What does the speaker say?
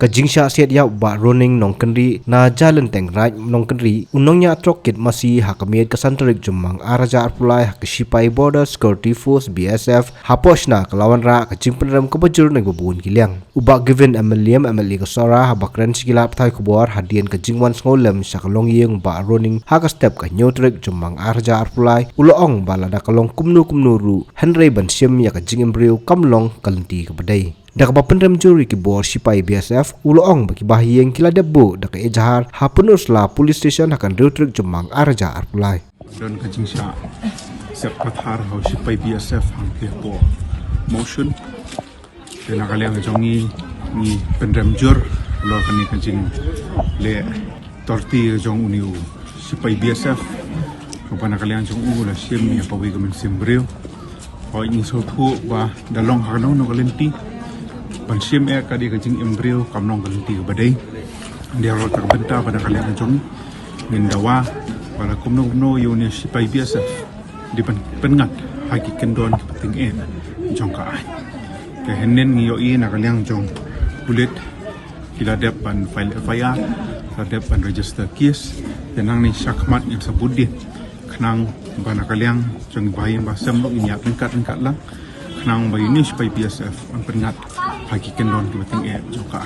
Kajingsha siat ya ba running nong kendri na jalan teng right nong kendri unongnya trokit masih hakamiat kesanterik jumang araja arpulai hakisipai border security force BSF haposna kelawan ra kajing penram kebajur nang bubun giliang ubak given MLE kesora habakren sikilap thai kubor hadian kajingwan ngolem sakalong yeng ba running haka step ka nyotrik jumang araja arpulai uloong balada kalong kumnu ru Henry Bansim ya kajing embryo kamlong kalenti kebadai dak bapenrem juri ki bor sipai BSF uloong bagi bahiyeng kila debu dak ejahar hapunus la police station akan rutrik jemang araja arpulai dan Kajingsha siap pathar hau sipai BSF hang ke bo motion dan akaliang jongi ni penrem jur lo kani kajing le torti jong uniu sipai BSF rupana kaliang jong la sim ya pawi gamen simbreu ho ini so thu wa dalong hakno no kalenti Bansim kadi kajing embryo kamnong kalenti ke badai dia rol terbenta pada kalian jong nindawa pada kumno yuni sipai BSF di pengat haki kendon penting jong ka ai ke henen yo na kalian jong kulit kila depan file FIR depan register case tenang ni syakmat yang sebudin kenang bana kalian jong bayin basam ini tingkat lang kenang bayi ni sipai BSF pengat hakikan don kebeting juga.